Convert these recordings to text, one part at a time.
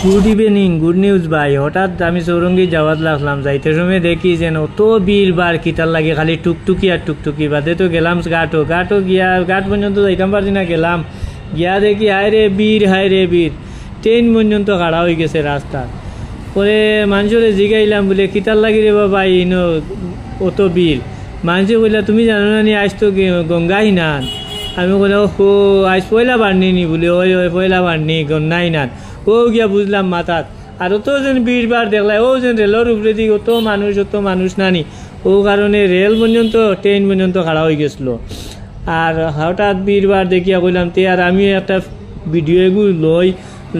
Good evening, good news ভাই। হঠাৎ আমি চৌরঙ্গি যাওয়াত লাগলাম, যাইতে সময় দেখি যেন অত বীর বার কিতার লাগে, খালি টুকটুকি আর টুকটুকি। বাদে তো গেলাম ঘাটও গিয়া ঘাট পর্যন্ত যাইতাম পারছি না, গেলাম গিয়া দেখি হায় রে বীর ট্রেন পর্যন্ত খাড়া হয়ে গেছে রাস্তা। পরে মানুষরে জিগাইলাম বলে কিতার লাগি রে বাবা ইনো অত বীর। মানুষে বললা তুমি জানো না নি আজ তো গঙ্গা হিনান। আমি বললাম ও আজ পয়লা বাড়নি নি বলে, ওই পয়লা বাড়নি গন্যাই নান। ও গিয়া বুঝলাম মাথাত। আর অত যেন বীর বার দেখলাই, ও যেন রেলের উপরে দিকে অত মানুষ নানি, ও কারণে রেল পর্যন্ত ট্রেন পর্যন্ত খাড়া হয়ে গেছিলো। আর হঠাৎ বীর বার দেখিয়া কইলাম তে আর আমি একটা ভিডিও এগুলো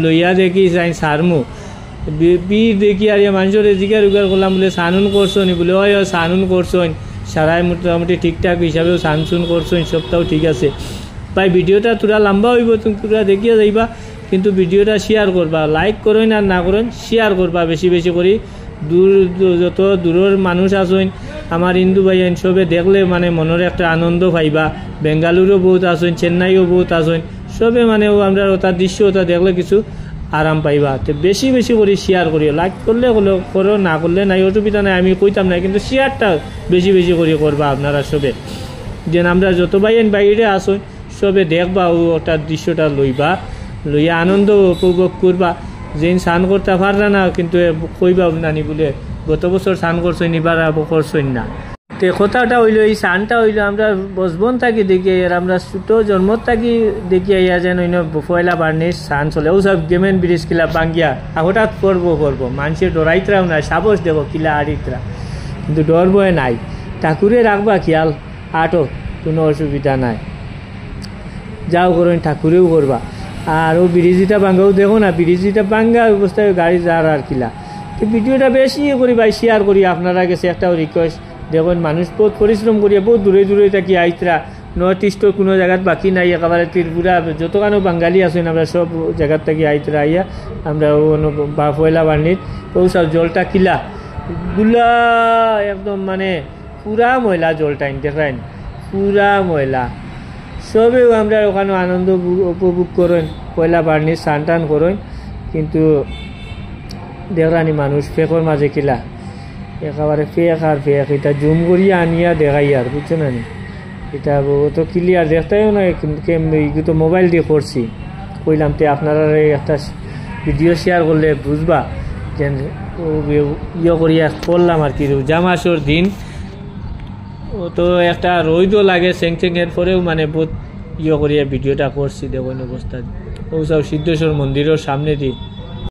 লইয়া দেখি চাই সারমু বীর দেখি আর মানুষের জিগার উগার করলাম বলে সানুন করছো নি বলে, ওই সানুন করছোন সারাই মোটামুটি ঠিকঠাক হিসাবেও সানসুন করছোন, সবটাও ঠিক আছে ভাই। ভিডিওটা তোরা লম্বা হইব, তোরা দেখিয়া যাইবা, কিন্তু ভিডিওটা শেয়ার করবা, লাইক করেন আর না করেন শেয়ার করবা বেশি বেশি করি। যত দূরের মানুষ আসেন আমার হিন্দু ভাই সবে দেখলে মানে মনের একটা আনন্দ পাইবা। বেঙ্গালুরও বহুত আসেন, চেন্নাইও বহুত আসেন, সবে মানে আমরা ওটা দৃশ্য ওটা দেখলে কিছু আরাম পাইবা। তো বেশি বেশি করে শেয়ার করিও, লাইক করলে করো, না করলে নাই, অসুবিধা নাই, আমি কইতাম না, কিন্তু শেয়ারটা বেশি বেশি করে করবা আপনারা সবে। যেন আমরা যত বাইরে আসেন সবে দেখবা ওটা দৃশ্যটা লইয়া আনন্দ উপভোগ করবা। যেন স্নান করতে পারলা না কিন্তু কইবা নানি বলে গত বছর স্নান করছই নিবার করছই না। তো কথাটা হইলো এই স্নানটা হইলো আমরা বসবন থাকি দেখি, আর আমরা ছোট জন্মত থাকি দেখি ইয়া যেন পয়লা বার্নির স্নান চলে। ও সব গেমেন ব্রিজ কিলা বাঙ্গিয়া হঠাৎ করবো মানুষের ডরাইতরাও নাই, সাবস দেবো কিলা আড়িতরা, কিন্তু ডর বয়ে নাই। ঠাকুরে রাখবা খেয়াল, আটো কোনো অসুবিধা নাই, যাও করেন ঠাকুরেও করবা। আর ও ব্রিজটা ভাঙ্গাও দেখো না, ব্রিজটা ভাঙ্গা অবস্থায় গাড়ি যার আর কিলা। তো ভিডিওটা বেশি করি ভাই শেয়ার করি আপনারা কাছে একটাও রিকোয়েস্ট। দেখুন মানুষ বহুত পরিশ্রম করিয়া বহুত দূরে থাকি আইতরা, নর্থ ইস্টর কোনো জায়গাত বাকি নাই, একেবারে ত্রিপুরা যতখানো বাঙালি আছেন আমরা সব জায়গার থেকে আইতরা আইয়া আমরা পয়লা বার্নির ও সব জলটা কিলা গুলা একদম মানে পুরা ময়লা জলটা দেখেন, পুরা ময়লা। সবেও আমরা ওখানে আনন্দ উপভোগ করেন, পয়লা বার্নির স্নান টান করেন, কিন্তু দেখরানি মানুষ ফেকর মাঝে কিলা একেবারে ফেক এটা জুম করিয়া আনিয়া দেখাই আর বুঝছো না নি, এটা তো ক্লিয়ার দেখতেও না, তো মোবাইল দিয়ে করছি। কইলাম তে আপনারা একটা ভিডিও শেয়ার করলে বুঝবা যে করিয়া করলাম আর কি। জামাসর দিন ও তো একটা রোদও লাগে চেংচেংয়ের পরেও মানে বহুত করিয়া ভিডিওটা করছি। দেখুন অবস্থা ও সব সিদ্ধেশ্বর মন্দিরের সামনে দিয়ে